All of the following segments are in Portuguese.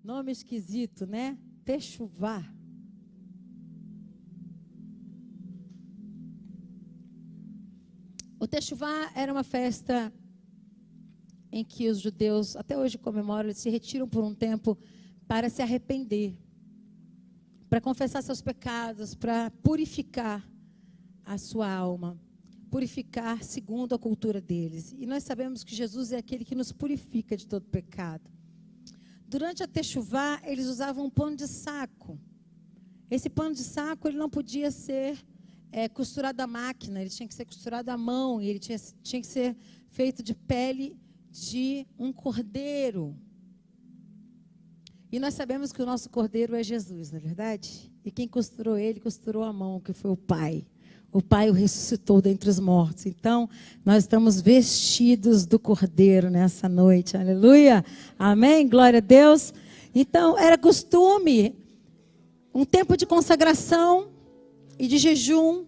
Nome esquisito, né? Techuvá. O Techuvá era uma festa em que os judeus, até hoje comemoram, eles se retiram por um tempo para se arrepender, para confessar seus pecados, para purificar a sua alma, purificar segundo a cultura deles. E nós sabemos que Jesus é aquele que nos purifica de todo pecado. Durante a Techuvá, eles usavam um pano de saco. Esse pano de saco ele não podia ser costurado à máquina, ele tinha que ser costurado à mão, e ele tinha que ser feito de pele de um cordeiro. E nós sabemos que o nosso cordeiro é Jesus, não é verdade? E quem costurou ele, costurou a mão, que foi o Pai. O Pai o ressuscitou dentre os mortos. Então, nós estamos vestidos do cordeiro nessa noite. Aleluia! Amém? Glória a Deus. Então, era costume, um tempo de consagração e de jejum.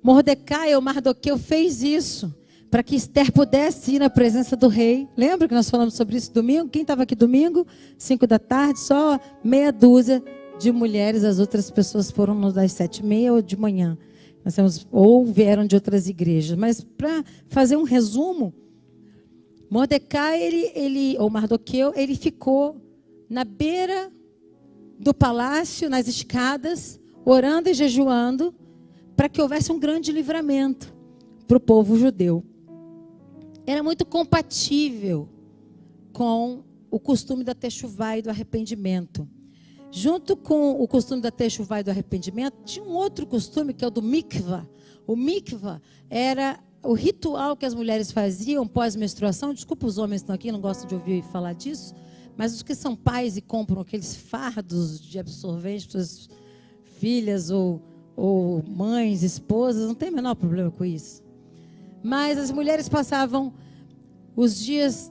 Mordecai ou Mardoqueu fez isso para que Esther pudesse ir na presença do rei. Lembra que nós falamos sobre isso domingo? Quem estava aqui domingo? 5 da tarde, só meia dúzia de mulheres. As outras pessoas foram das 7h30 ou de manhã. Nós temos, ou vieram de outras igrejas. Mas para fazer um resumo, Mordecai, ou Mardoqueu, ele ficou na beira do palácio, nas escadas, orando e jejuando, para que houvesse um grande livramento para o povo judeu. Era muito compatível com o costume da Techuvá e do arrependimento. Junto com o costume da Techuvá e do arrependimento, tinha um outro costume que é o do mikvah. O mikvah era o ritual que as mulheres faziam pós-menstruação. Desculpa os homens que estão aqui, não gostam de ouvir falar disso, mas os que são pais e compram aqueles fardos de absorvente para suas filhas ou mães, esposas, não tem o menor problema com isso. Mas as mulheres passavam os dias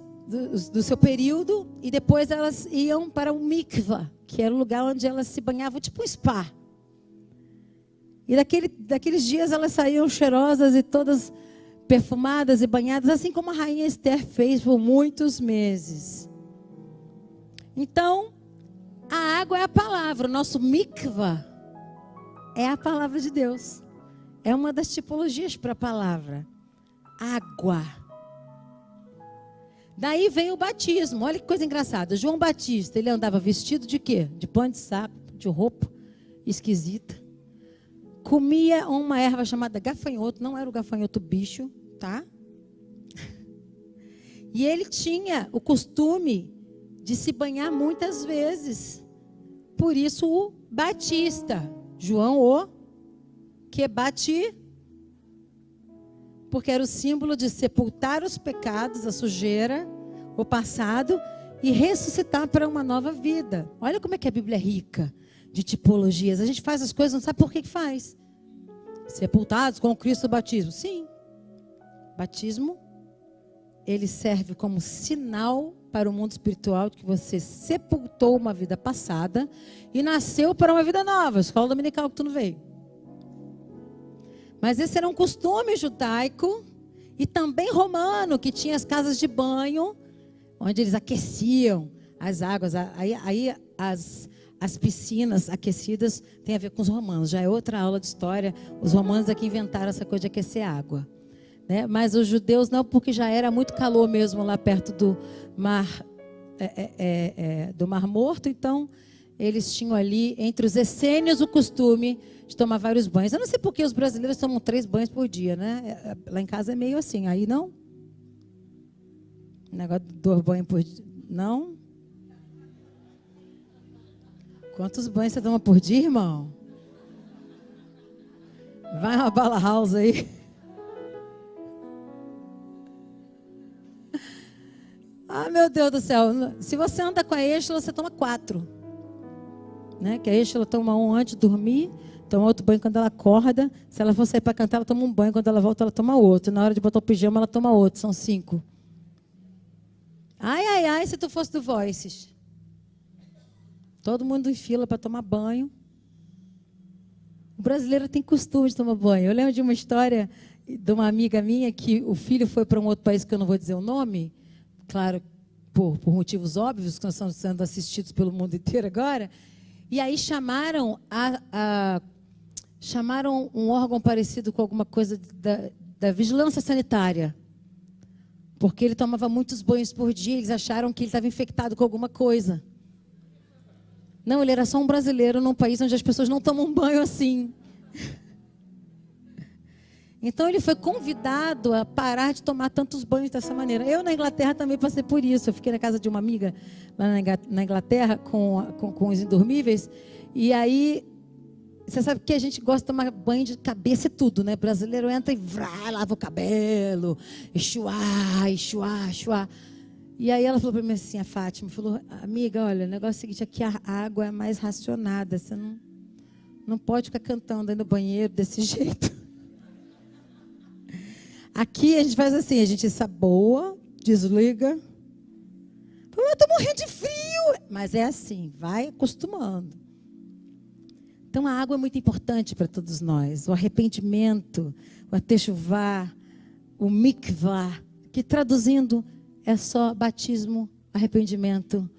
do seu período e depois elas iam para o mikvah, que era o lugar onde elas se banhavam, tipo um spa. E daqueles dias elas saíam cheirosas e todas perfumadas e banhadas, assim como a rainha Esther fez por muitos meses. Então, a água é a palavra, o nosso mikvah é a palavra de Deus. É uma das tipologias para a palavra. Água. Daí vem o batismo. Olha que coisa engraçada. João Batista, ele andava vestido de quê? De pano de saco, de roupa esquisita. Comia uma erva chamada gafanhoto. Não era o gafanhoto bicho, tá? E ele tinha o costume de se banhar muitas vezes. Por isso o Batista. João o que bati, porque era o símbolo de sepultar os pecados, a sujeira, o passado e ressuscitar para uma nova vida. Olha como é que a Bíblia é rica de tipologias. A gente faz as coisas, não sabe por que faz. Sepultados com Cristo o batismo. Sim. Batismo, ele serve como sinal para o mundo espiritual de que você sepultou uma vida passada e nasceu para uma vida nova. Escola dominical que tu não veio. Mas esse era um costume judaico e também romano, que tinha as casas de banho, onde eles aqueciam as águas. Aí as piscinas aquecidas tem a ver com os romanos. Já é outra aula de história. Os romanos é que inventaram essa coisa de aquecer água. Né? Mas os judeus não, porque já era muito calor mesmo lá perto do Mar Morto. Então, eles tinham ali, entre os essênios, o costume de tomar vários banhos. Eu não sei por que os brasileiros tomam 3 banhos por dia, né? Lá em casa é meio assim. Aí não? O negócio de 2 banhos por dia. Não? Quantos banhos você toma por dia, irmão? Vai uma bala house aí. Ah, meu Deus do céu. Se você anda com a Êxtala, você toma 4. Né? Que a Êxtala toma um antes de dormir, toma outro banho quando ela acorda. Se ela for sair para cantar, ela toma um banho. Quando ela volta, ela toma outro. Na hora de botar o pijama, ela toma outro. São 5. Ai, se tu fosse do Voices. Todo mundo em fila para tomar banho. O brasileiro tem costume de tomar banho. Eu lembro de uma história de uma amiga minha que o filho foi para um outro país que eu não vou dizer o nome. Claro, por motivos óbvios, que nós estamos sendo assistidos pelo mundo inteiro agora. E aí chamaram um órgão parecido com alguma coisa da vigilância sanitária. Porque ele tomava muitos banhos por dia, eles acharam que ele estava infectado com alguma coisa. Não, ele era só um brasileiro num país onde as pessoas não tomam banho assim. Então ele foi convidado a parar de tomar tantos banhos dessa maneira. Eu na Inglaterra também passei por isso. Eu fiquei na casa de uma amiga lá na Inglaterra com os indormíveis. E aí, você sabe que a gente gosta de tomar banho de cabeça e tudo, né? O brasileiro entra e lava o cabelo, e chuá. E aí ela falou para mim assim, a Fátima, falou, amiga, olha, o negócio é o seguinte, aqui a água é mais racionada, você não pode ficar cantando aí no banheiro desse jeito. Aqui a gente faz assim, a gente saboa, desliga. Eu estou morrendo de frio. Mas é assim, vai acostumando. Então a água é muito importante para todos nós. O arrependimento, o atechuvá, o mikvá, que traduzindo é só batismo, arrependimento,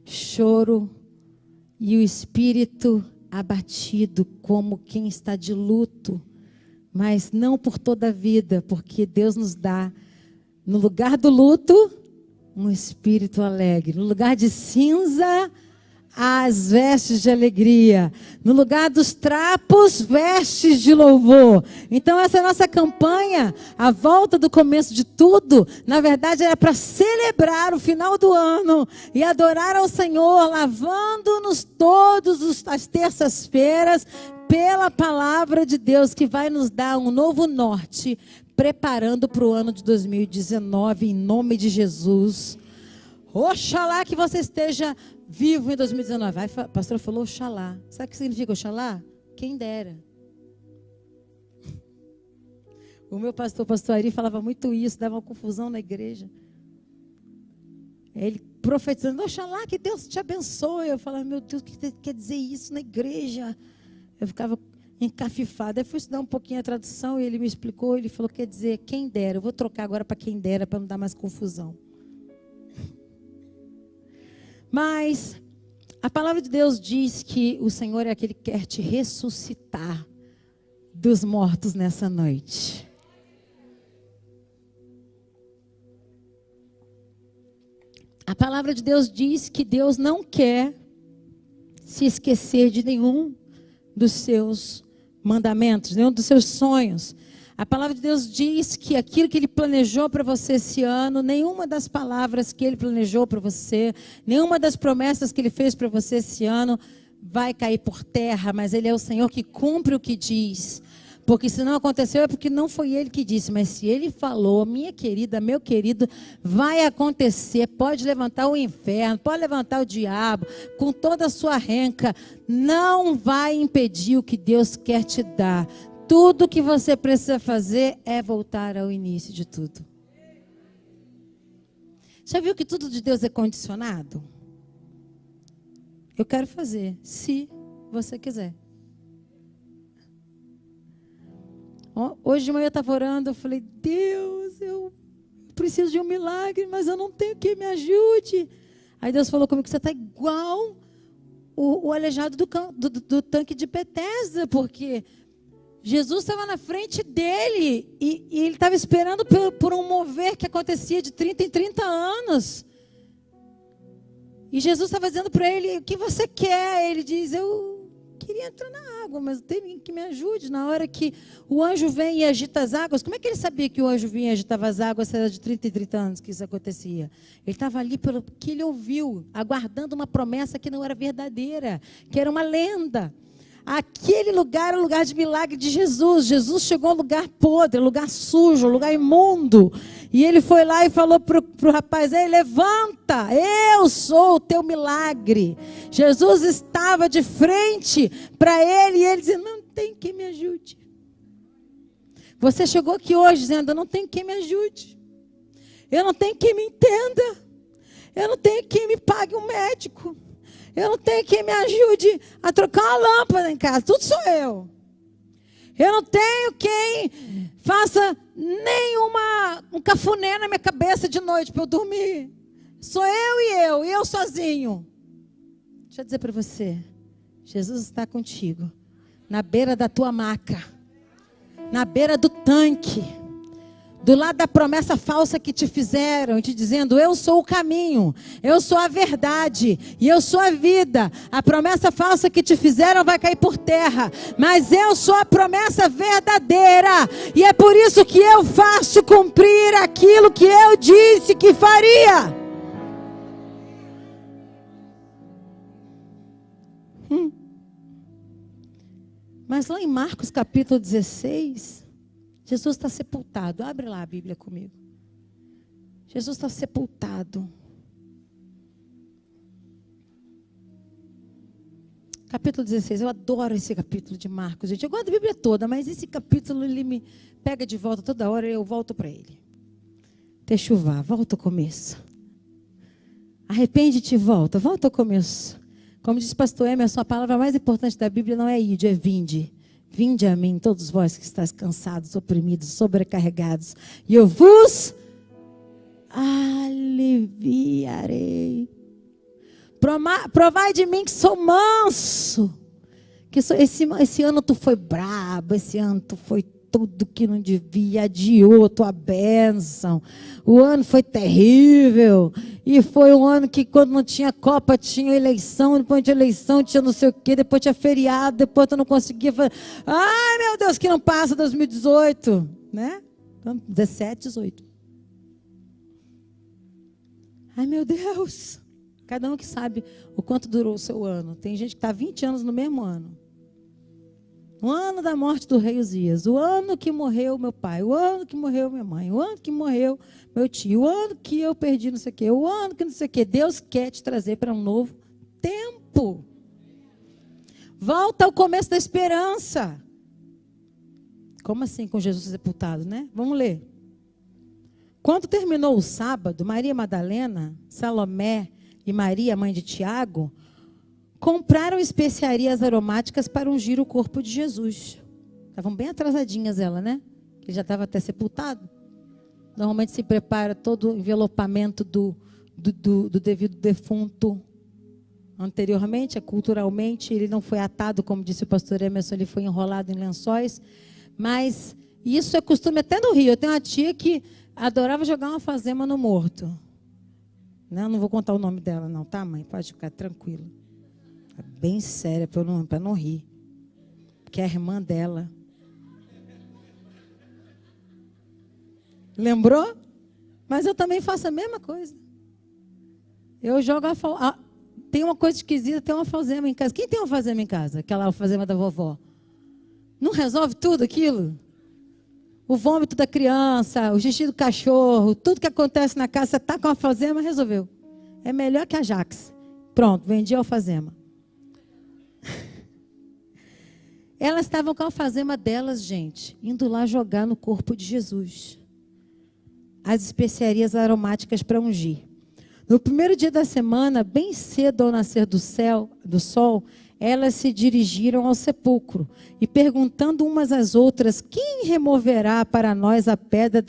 choro e o espírito abatido como quem está de luto. Mas não por toda a vida, porque Deus nos dá, no lugar do luto, um espírito alegre. No lugar de cinza, as vestes de alegria. No lugar dos trapos, vestes de louvor. Então essa é a nossa campanha, a volta do começo de tudo. Na verdade era para celebrar o final do ano e adorar ao Senhor, lavando-nos todas as terças-feiras, pela palavra de Deus, que vai nos dar um novo norte, preparando para o ano de 2019, em nome de Jesus. Oxalá que você esteja vivo em 2019. A pastora falou oxalá. Sabe o que significa oxalá? Quem dera. O meu pastor Ari, falava muito isso, dava uma confusão na igreja. Ele profetizando, oxalá que Deus te abençoe. Eu falava, meu Deus, o que quer dizer isso na igreja? Eu ficava encafifada. Eu fui estudar um pouquinho a tradução e ele me explicou. Ele falou, quer dizer, quem dera. Eu vou trocar agora para quem dera, para não dar mais confusão. Mas a palavra de Deus diz que o Senhor é aquele que quer te ressuscitar dos mortos nessa noite. A palavra de Deus diz que Deus não quer se esquecer de nenhum dos seus mandamentos, nenhum dos seus sonhos. A palavra de Deus diz que aquilo que Ele planejou para você esse ano, nenhuma das palavras que Ele planejou para você, nenhuma das promessas que Ele fez para você esse ano vai cair por terra, mas Ele é o Senhor que cumpre o que diz. Porque se não aconteceu é porque não foi Ele que disse, mas se Ele falou, minha querida, meu querido, vai acontecer. Pode levantar o inferno, pode levantar o diabo, com toda a sua renca, não vai impedir o que Deus quer te dar. Tudo que você precisa fazer é voltar ao início de tudo. Já viu que tudo de Deus é condicionado? Eu quero fazer, se você quiser. Hoje de manhã eu estava orando, eu falei, Deus, eu preciso de um milagre, mas eu não tenho quem me ajude. Aí Deus falou comigo, você está igual o aleijado do tanque de Betesda, porque Jesus estava na frente dele e ele estava esperando por um mover que acontecia de 30 em 30 anos. E Jesus estava dizendo para ele, o que você quer? Ele diz, eu queria entrar na água, mas tem alguém que me ajude. Na hora que o anjo vem e agita as águas, como é que ele sabia que o anjo vinha e agitava as águas? Se era de 30 em 30 anos que isso acontecia. Ele estava ali pelo que ele ouviu, aguardando uma promessa que não era verdadeira, que era uma lenda. Aquele lugar era o lugar de milagre de Jesus. Jesus chegou a um lugar podre, lugar sujo, lugar imundo. E ele foi lá e falou para o rapaz, ei, levanta, eu sou o teu milagre. Jesus estava de frente para ele e ele dizia, não tem quem me ajude. Você chegou aqui hoje dizendo, não tem quem me ajude. Eu não tenho quem me entenda. Eu não tenho quem me pague um médico. Eu não tenho quem me ajude a trocar uma lâmpada em casa. Tudo sou eu. Eu não tenho quem faça um cafuné na minha cabeça de noite para eu dormir. Sou eu e eu sozinho. Deixa eu dizer para você, Jesus está contigo, na beira da tua maca, na beira do tanque, do lado da promessa falsa que te fizeram, te dizendo, eu sou o caminho, eu sou a verdade e eu sou a vida. A promessa falsa que te fizeram vai cair por terra, mas eu sou a promessa verdadeira, e é por isso que eu faço cumprir aquilo que eu disse que faria. Mas lá em Marcos capítulo 16, Jesus está sepultado. Abre lá a Bíblia comigo. Jesus está sepultado. Capítulo 16, eu adoro esse capítulo de Marcos, gente. Eu gosto da Bíblia toda, mas esse capítulo ele me pega de volta toda hora e eu volto para ele. Techuvá, volta ao começo. Arrepende-te e volta ao começo. Como disse o pastor Emerson, a palavra mais importante da Bíblia não é ide, é vinde. Vinde a mim, todos vós que estáis cansados, oprimidos, sobrecarregados, e eu vos aliviarei. Provai de mim que sou manso. Que esse ano tu foi brabo, esse ano tu foi tudo que não devia, adiou tua bênção. O ano foi terrível. E foi um ano que quando não tinha Copa, tinha eleição, depois tinha eleição, tinha não sei o quê, depois tinha feriado, depois tu não conseguia fazer. Ai, meu Deus, que não passa 2018, né? 17, 18. Ai, meu Deus. Cada um que sabe o quanto durou o seu ano. Tem gente que está 20 anos no mesmo ano. O ano da morte do rei Uzias, o ano que morreu meu pai, o ano que morreu minha mãe, o ano que morreu meu tio, o ano que eu perdi não sei o quê, o ano que não sei o quê. Deus quer te trazer para um novo tempo. Volta ao começo da esperança. Como assim com Jesus sepultado, né? Vamos ler. Quando terminou o sábado, Maria Madalena, Salomé e Maria, mãe de Tiago, compraram especiarias aromáticas para ungir o corpo de Jesus. Estavam bem atrasadinhas ela, né? Ele já estava até sepultado. Normalmente se prepara todo o envelopamento do devido defunto anteriormente, culturalmente. Ele não foi atado, como disse o pastor Emerson, ele foi enrolado em lençóis. Mas isso é costume até no Rio. Eu tenho uma tia que adorava jogar uma alfazema no morto. Não vou contar o nome dela não, tá, mãe? Pode ficar tranquila. É bem séria, para não rir. Porque é a irmã dela. Lembrou? Mas eu também faço a mesma coisa. Eu jogo tem uma coisa esquisita, tem uma alfazema em casa. Quem tem uma alfazema em casa? Aquela alfazema da vovó. Não resolve tudo aquilo? O vômito da criança, o xixi do cachorro, tudo que acontece na casa, você está com a alfazema, resolveu. É melhor que a Jax. Pronto, vendi a alfazema. Elas estavam com a alfazema delas, gente, indo lá jogar no corpo de Jesus as especiarias aromáticas para ungir. No primeiro dia da semana, bem cedo ao nascer do sol, elas se dirigiram ao sepulcro e perguntando umas às outras, quem removerá para nós a pedra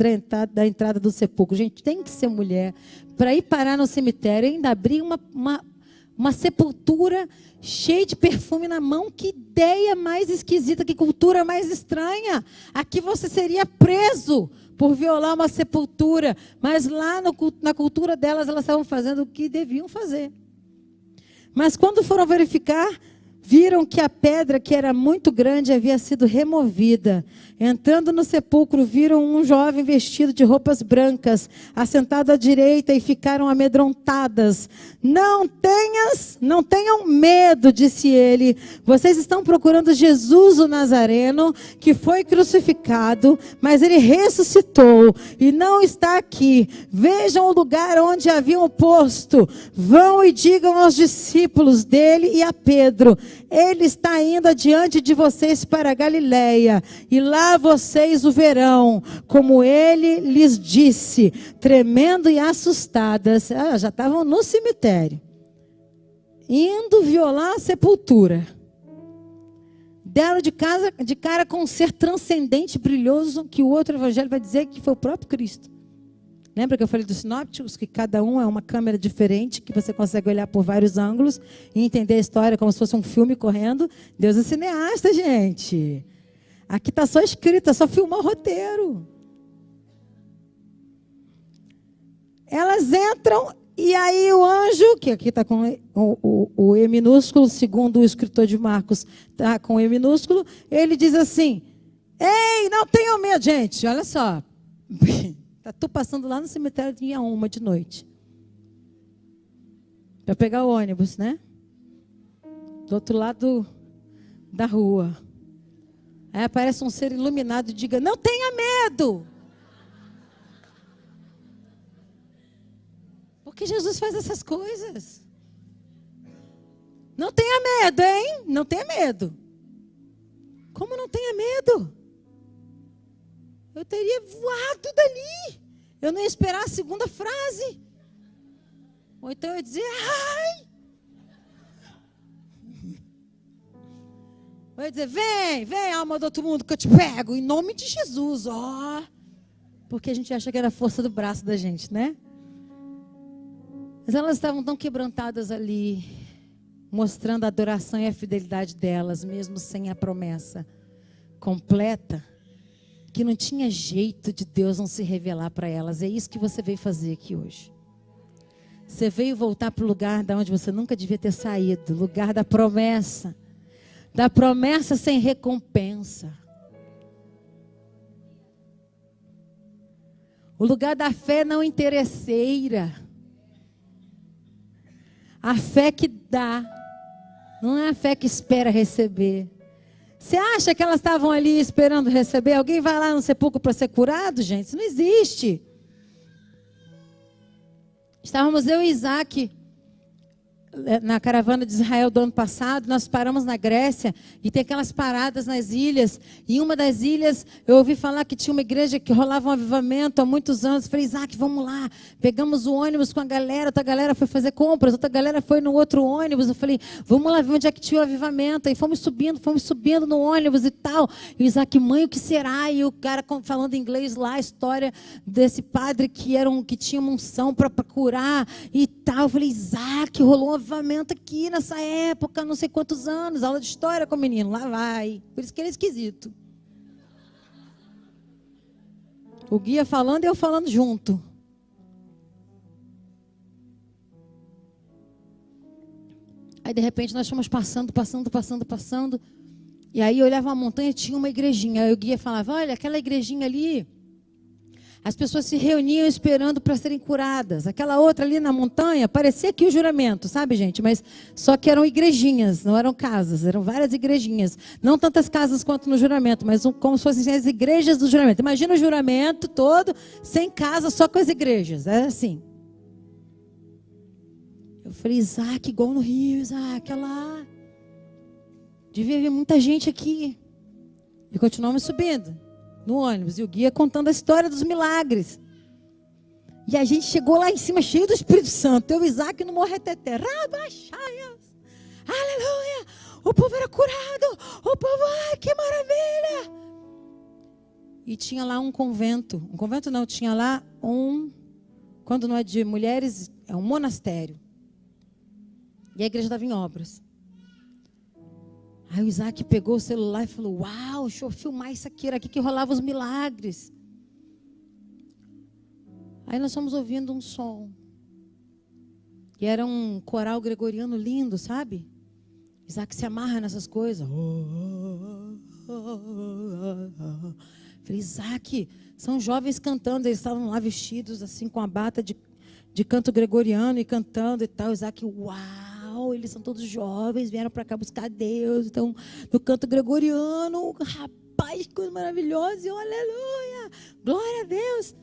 da entrada do sepulcro? Gente, tem que ser mulher para ir parar no cemitério e ainda abrir uma sepultura cheia de perfume na mão. Que ideia mais esquisita, que cultura mais estranha. Aqui você seria preso por violar uma sepultura, mas lá na cultura delas, elas estavam fazendo o que deviam fazer. Mas quando foram verificar, viram que a pedra, que era muito grande, havia sido removida. Entrando no sepulcro, viram um jovem vestido de roupas brancas, assentado à direita, e ficaram amedrontadas. Não tenham medo, disse ele. Vocês estão procurando Jesus, o Nazareno, que foi crucificado, mas ele ressuscitou e não está aqui. Vejam o lugar onde haviam posto. Vão e digam aos discípulos dele e a Pedro: ele está indo adiante de vocês para a Galileia, e lá vocês o verão, como ele lhes disse. Tremendo e assustadas, já estavam no cemitério, indo violar a sepultura. Deram de cara com um ser transcendente, brilhoso, que o outro evangelho vai dizer que foi o próprio Cristo. Lembra que eu falei dos sinópticos? Que cada um é uma câmera diferente, que você consegue olhar por vários ângulos e entender a história como se fosse um filme correndo. Deus é cineasta, gente. Aqui está só escrito, é só filmar o roteiro. Elas entram e aí o anjo, que aqui está com o E minúsculo, segundo o escritor de Marcos, está com E minúsculo, ele diz assim, ei, não tenham medo, gente, olha só. Está tu passando lá no cemitério de 1 de noite. Para pegar o ônibus, né? Do outro lado da rua. Aí aparece um ser iluminado e diga, não tenha medo. Porque Jesus faz essas coisas. Não tenha medo, hein? Não tenha medo. Como não tenha medo? Eu teria voado dali. Eu não ia esperar a segunda frase. Ou então eu ia dizer, ai. Eu ia dizer, vem, alma do outro mundo que eu te pego. Em nome de Jesus, ó. Porque a gente acha que era a força do braço da gente, né? Mas elas estavam tão quebrantadas ali, mostrando a adoração e a fidelidade delas, mesmo sem a promessa completa, que não tinha jeito de Deus não se revelar para elas. É isso que você veio fazer aqui hoje. Você veio voltar para o lugar de onde você nunca devia ter saído, lugar da promessa sem recompensa. O lugar da fé não interesseira. A fé que dá, não é a fé que espera receber. Você acha que elas estavam ali esperando receber? Alguém vai lá no sepulcro para ser curado, gente? Isso não existe. Estávamos eu e Isaac na caravana de Israel do ano passado, nós paramos na Grécia e tem aquelas paradas nas ilhas. E em uma das ilhas eu ouvi falar que tinha uma igreja que rolava um avivamento há muitos anos. Falei, Isaac, vamos lá. Pegamos o ônibus com a galera, outra galera foi fazer compras, outra galera foi no outro ônibus. Eu falei, vamos lá ver onde é que tinha o avivamento. E fomos subindo no ônibus e tal. E o Isaac, mãe, o que será? E o cara falando inglês lá, a história desse padre que tinha uma unção para curar e tal. Eu falei, Isaac, rolou um avivamento aqui nessa época, não sei quantos anos, aula de história com o menino, lá vai. Por isso que ele é esquisito. O guia falando e eu falando junto. Aí de repente nós fomos passando. E aí eu olhava uma montanha e tinha uma igrejinha. Aí o guia falava, olha, aquela igrejinha ali, as pessoas se reuniam esperando para serem curadas. Aquela outra ali na montanha, parecia que o juramento, sabe, gente? Mas só que eram igrejinhas, não eram casas, eram várias igrejinhas. Não tantas casas quanto no juramento, mas como se fossem as igrejas do juramento. Imagina o juramento todo, sem casa, só com as igrejas. Era assim. Eu falei, Isaac, igual no Rio, Isaac, olha lá. Devia haver muita gente aqui. E continuamos subindo no ônibus, e o guia contando a história dos milagres. E a gente chegou lá em cima cheio do Espírito Santo. Eu e Isaac no Morreteté. Rabachaias. Aleluia. O povo era curado. O povo, ai, que maravilha. E tinha lá um convento. Um convento não, tinha lá quando não é de mulheres, é um monastério. E a igreja estava em obras. Aí o Isaac pegou o celular e falou, uau, deixa eu filmar isso aqui, era aqui que rolava os milagres. Aí nós fomos ouvindo um som. E era um coral gregoriano lindo, sabe? Isaac se amarra nessas coisas. Falei, Isaac, são jovens cantando, eles estavam lá vestidos assim com a bata de canto gregoriano e cantando e tal. Isaac, uau. Eles são todos jovens, vieram para cá buscar Deus, então no canto gregoriano, rapaz, que coisa maravilhosa, e aleluia, glória a Deus.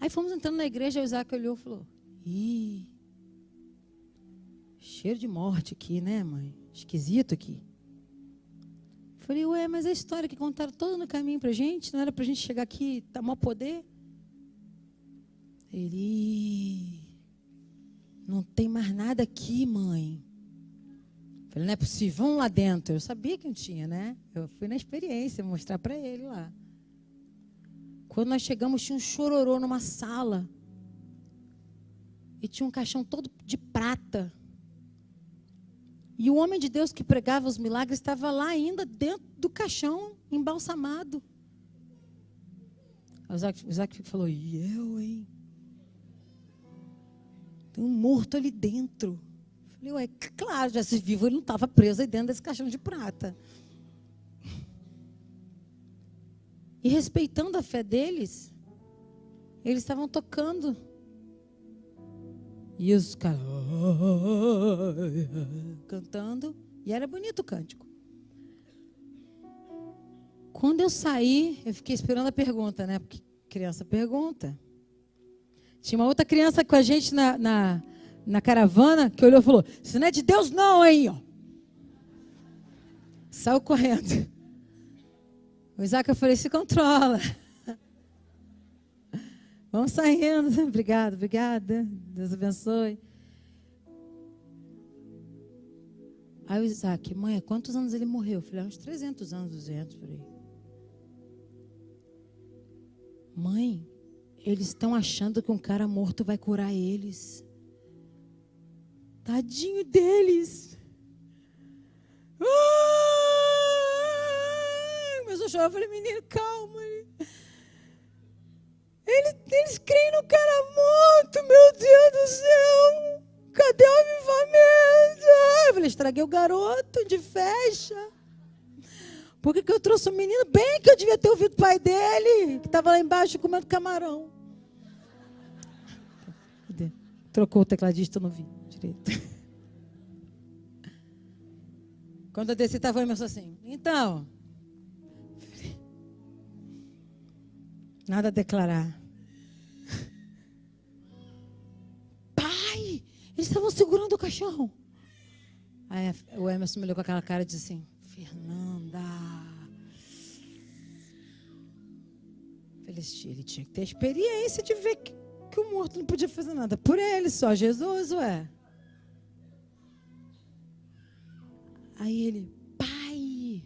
Aí fomos entrando na igreja, o Isaac olhou e falou, ih, cheiro de morte aqui, né, mãe? Esquisito aqui. Falei, ué, mas a história que contaram toda no caminho pra gente, não era pra gente chegar aqui e tomar poder? Ele, não tem mais nada aqui, mãe. Falei, não é possível, vamos lá dentro. Eu sabia que não tinha, né? Eu fui na experiência mostrar para ele lá. Quando nós chegamos, tinha um chororô numa sala. E tinha um caixão todo de prata. E o homem de Deus que pregava os milagres estava lá ainda dentro do caixão, embalsamado. O Isaac falou, e eu, hein? Tem um morto ali dentro. Eu falei, ué, claro, já se vivo, ele não estava preso aí dentro desse caixão de prata. E respeitando a fé deles, eles estavam tocando. E os caras cantando. E era bonito o cântico. Quando eu saí, eu fiquei esperando a pergunta, né? Porque criança pergunta. Tinha uma outra criança com a gente na caravana que olhou e falou, isso não é de Deus não, hein? Ó. Saiu correndo. O Isaac, eu falei, se controla. Vamos saindo. Obrigada. Deus abençoe. Aí o Isaac, mãe, há quantos anos ele morreu? Eu falei, uns 300 anos, 200 por aí. Mãe, eles estão achando que um cara morto vai curar eles. Tadinho deles. Começou a chorar. Eu falei, menino, calma. Eles creem no cara morto, meu Deus do céu. Cadê o avivamento? Eu falei, estraguei o garoto de festa. Por que eu trouxe o menino? Bem que eu devia ter ouvido o pai dele, que estava lá embaixo comendo camarão. Cadê? Trocou o tecladista, eu não vi direito. Quando eu desci, estava o Emerson assim. Então, nada a declarar. Pai, eles estavam segurando o caixão. Aí o Emerson me olhou com aquela cara e disse assim, Fernanda. Ele tinha que ter experiência de ver que o morto não podia fazer nada por ele, só Jesus, ué. Aí ele, pai,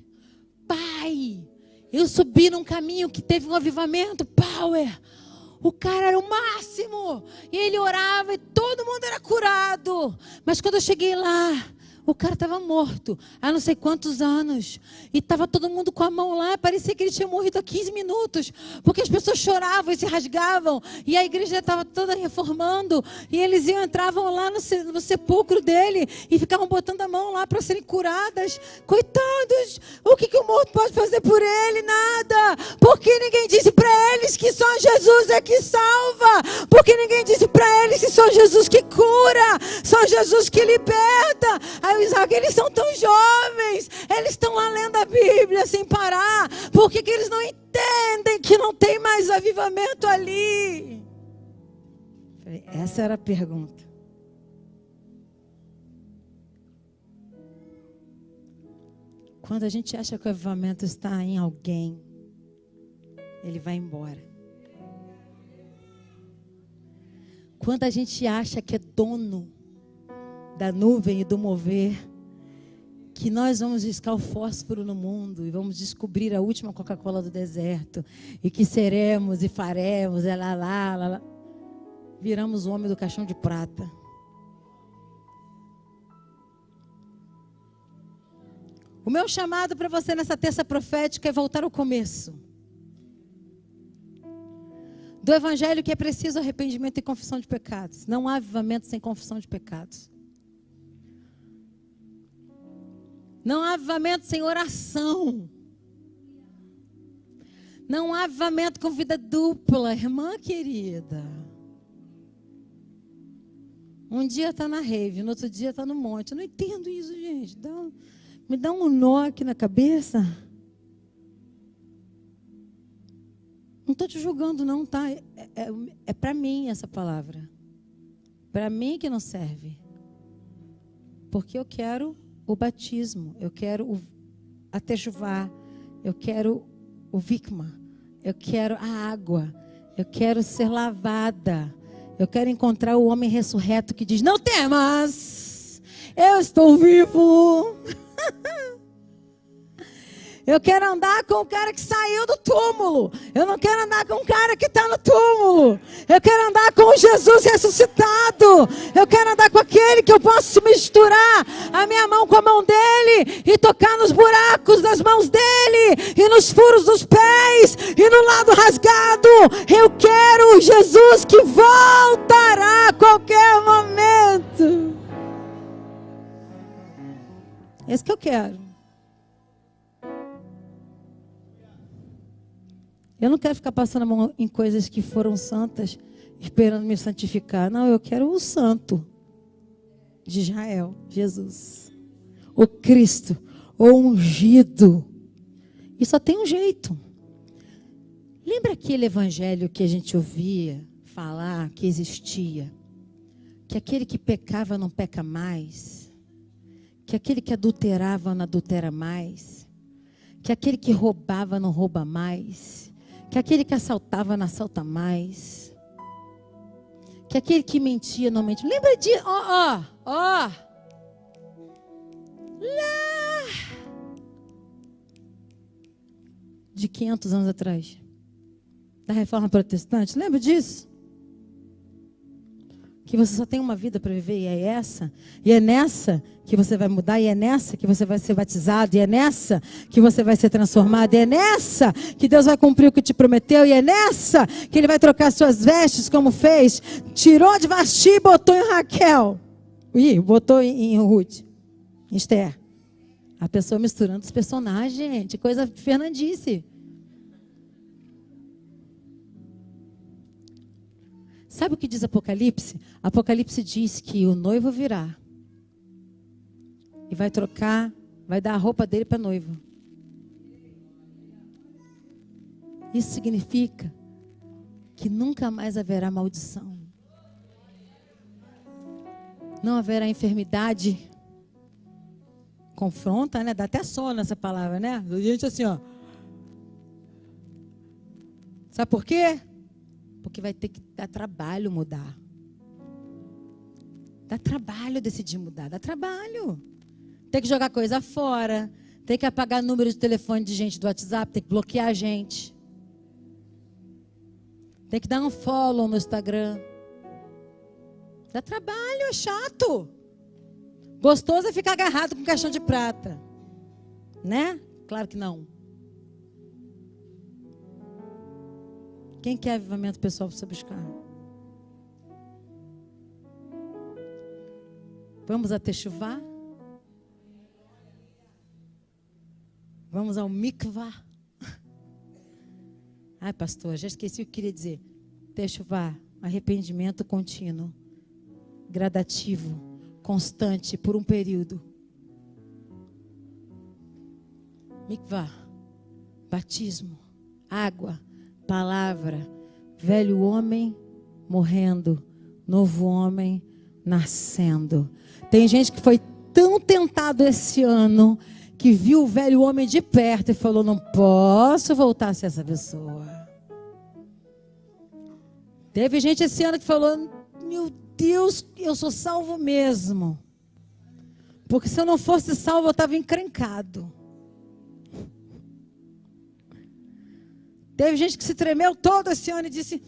eu subi num caminho que teve um avivamento, power. O cara era o máximo. E ele orava e todo mundo era curado. Mas quando eu cheguei lá, o cara estava morto há não sei quantos anos. E estava todo mundo com a mão lá. Parecia que ele tinha morrido há 15 minutos. Porque as pessoas choravam e se rasgavam. E a igreja estava toda reformando. E eles entravam lá no sepulcro dele. E ficavam botando a mão lá para serem curadas. Coitados. O que o morto pode fazer por ele? Nada. Porque ninguém disse para eles que só Jesus é que salva. Porque ninguém disse para eles que só Jesus que cura. Só Jesus que liberta. Aí o Isaac, eles são tão jovens, eles estão lá lendo a Bíblia sem parar, por que eles não entendem que não tem mais avivamento ali? Falei, essa era a pergunta. Quando a gente acha que o avivamento está em alguém, ele vai embora. Quando a gente acha que é dono da nuvem e do mover, que nós vamos riscar o fósforo no mundo e vamos descobrir a última Coca-Cola do deserto e que seremos e faremos, lá. Viramos o homem do caixão de prata. O meu chamado para você nessa terça profética é voltar ao começo do evangelho, que é preciso arrependimento e confissão de pecados. Não há avivamento sem confissão de pecados. Não há avivamento sem oração. Não há avivamento com vida dupla, irmã querida. Um dia está na rave, no outro dia está no monte. Eu não entendo isso, gente. Me dá um nó aqui na cabeça. Não estou te julgando, não, tá? É para mim essa palavra. Para mim que não serve. Porque eu quero o batismo, eu quero a tejuvá, eu quero o vikma, eu quero a água, eu quero ser lavada, eu quero encontrar o homem ressurreto que diz, não temas, eu estou vivo, Eu quero andar com o cara que saiu do túmulo. Eu não quero andar com o cara que está no túmulo. Eu quero andar com Jesus ressuscitado. Eu quero andar com aquele que eu posso misturar a minha mão com a mão dele e tocar nos buracos das mãos dele e nos furos dos pés e no lado rasgado. Eu quero Jesus que voltará a qualquer momento. Esse que eu quero. Eu não quero ficar passando a mão em coisas que foram santas, esperando me santificar. Não, eu quero o santo de Israel, Jesus. O Cristo, o ungido. E só tem um jeito. Lembra aquele evangelho que a gente ouvia falar, que existia? Que aquele que pecava não peca mais. Que aquele que adulterava não adultera mais. Que aquele que roubava não rouba mais. Que aquele que assaltava não assalta mais. Que aquele que mentia não mente. Lembra de... Lá. De 500 anos atrás. Da Reforma Protestante. Lembra disso? Que você só tem uma vida para viver e é essa. E é nessa que você vai mudar. E é nessa que você vai ser batizado. E é nessa que você vai ser transformado. E é nessa que Deus vai cumprir o que te prometeu. E é nessa que Ele vai trocar suas vestes como fez. Tirou de Vasti e botou em Raquel. Botou em Ruth. Em Esther. A pessoa misturando os personagens, gente. Coisa fernandice. Sabe o que diz Apocalipse? Apocalipse diz que o noivo virá. E vai trocar, vai dar a roupa dele para a noiva. Isso significa que nunca mais haverá maldição. Não haverá enfermidade. Confronta, né? Dá até sono essa palavra, né? A gente assim, ó. Sabe por quê? Porque vai ter que dar trabalho mudar. Dá trabalho decidir mudar. Dá trabalho. Tem que jogar coisa fora. Tem que apagar número de telefone de gente do WhatsApp. Tem que bloquear a gente. Tem que dar um follow no Instagram. Dá trabalho, é chato. Gostoso é ficar agarrado com caixão de prata. Né? Claro que não. Quem quer avivamento pessoal para você buscar? Vamos a Techuvá? Vamos ao Mikvá? Ai, pastor, já esqueci o que queria dizer. Techuvá, arrependimento contínuo, gradativo, constante, por um período. Mikvá, batismo, água, palavra, velho homem morrendo, novo homem nascendo. Tem gente que foi tão tentado esse ano que viu o velho homem de perto e falou: não posso voltar a ser essa pessoa. Teve gente esse ano que falou: meu Deus, eu sou salvo mesmo. Porque se eu não fosse salvo, eu estava encrencado. Teve gente que se tremeu todo esse ano e disse: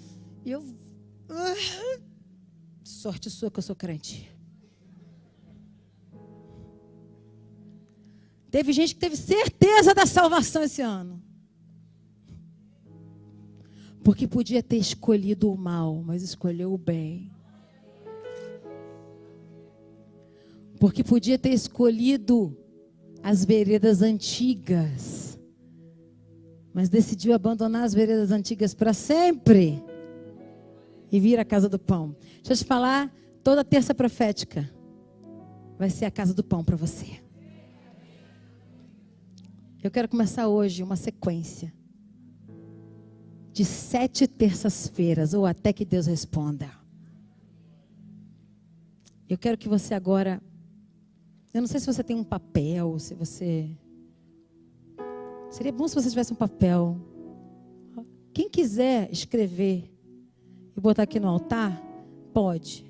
sorte sua que eu sou crente. Teve gente que teve certeza da salvação esse ano. Porque podia ter escolhido o mal, mas escolheu o bem. Porque podia ter escolhido as veredas antigas, mas decidiu abandonar as veredas antigas para sempre e vir à casa do pão. Deixa eu te falar, toda terça profética vai ser a casa do pão para você. Eu quero começar hoje uma sequência de 7 terças-feiras, ou até que Deus responda. Eu quero que você agora... Eu não sei se você tem um papel, se você... Seria bom se você tivesse um papel. Quem quiser escrever e botar aqui no altar, pode.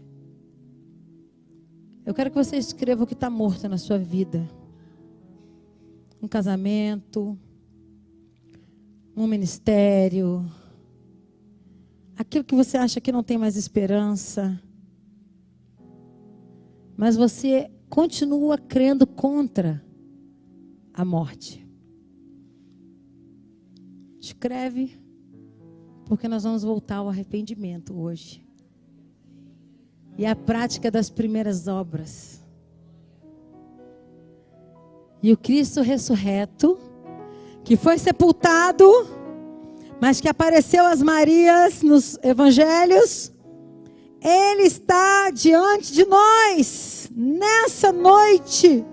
Eu quero que você escreva o que está morto na sua vida. Um casamento, um ministério, aquilo que você acha que não tem mais esperança, mas você continua crendo contra a morte. Escreve, porque nós vamos voltar ao arrependimento hoje. E a prática das primeiras obras. E o Cristo ressurreto, que foi sepultado, mas que apareceu às Marias nos evangelhos, Ele está diante de nós, nessa noite,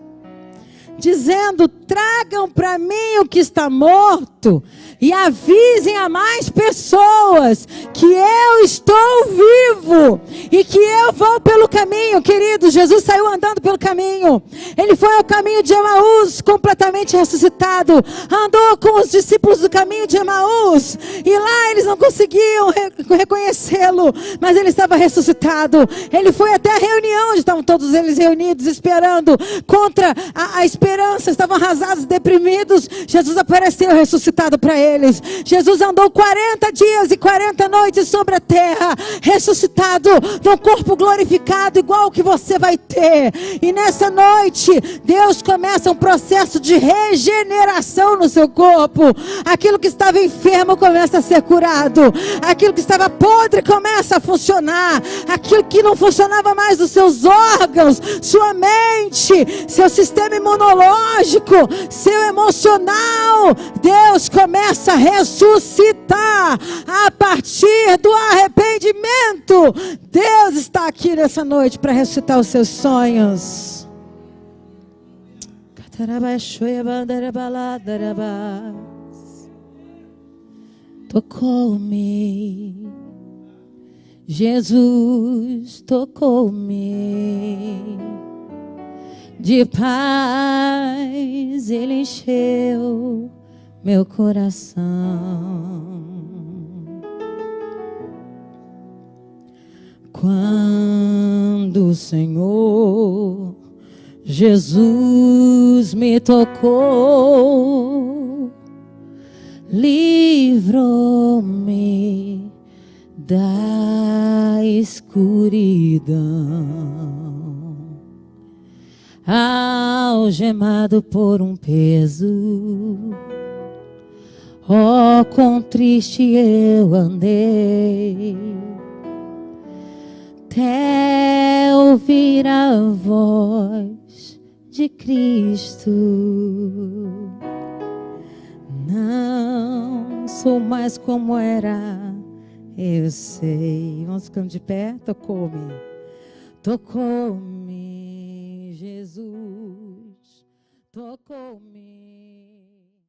dizendo: tragam para mim o que está morto e avisem a mais pessoas que eu estou vivo e que eu vou pelo caminho. Querido, Jesus saiu andando pelo caminho. Ele foi ao caminho de Emaús completamente ressuscitado. Andou com os discípulos do caminho de Emaús e lá eles não conseguiam reconhecê-lo, mas ele estava ressuscitado. Ele foi até a reunião onde estavam todos eles reunidos esperando contra a esperança, estavam arrasados, deprimidos. Jesus apareceu ressuscitado para eles. Jesus andou 40 dias e 40 noites sobre a terra, ressuscitado, num corpo glorificado, igual que você vai ter. E nessa noite, Deus começa um processo de regeneração no seu corpo. Aquilo que estava enfermo começa a ser curado. Aquilo que estava podre começa a funcionar. Aquilo que não funcionava mais nos seus órgãos, sua mente, seu sistema imunológico, seu emocional, Deus começa a ressuscitar a partir do arrependimento. Deus está aqui nessa noite para ressuscitar os seus sonhos. Tocou-me, Jesus tocou-me, de paz Ele encheu meu coração. Quando o Senhor Jesus me tocou, livrou-me da escuridão, algemado por um peso. Oh, quão triste eu andei, até ouvir a voz de Cristo. Não sou mais como era, eu sei. Vamos ficando de pé. Tocou-me, tocou-me, Jesus, tocou-me.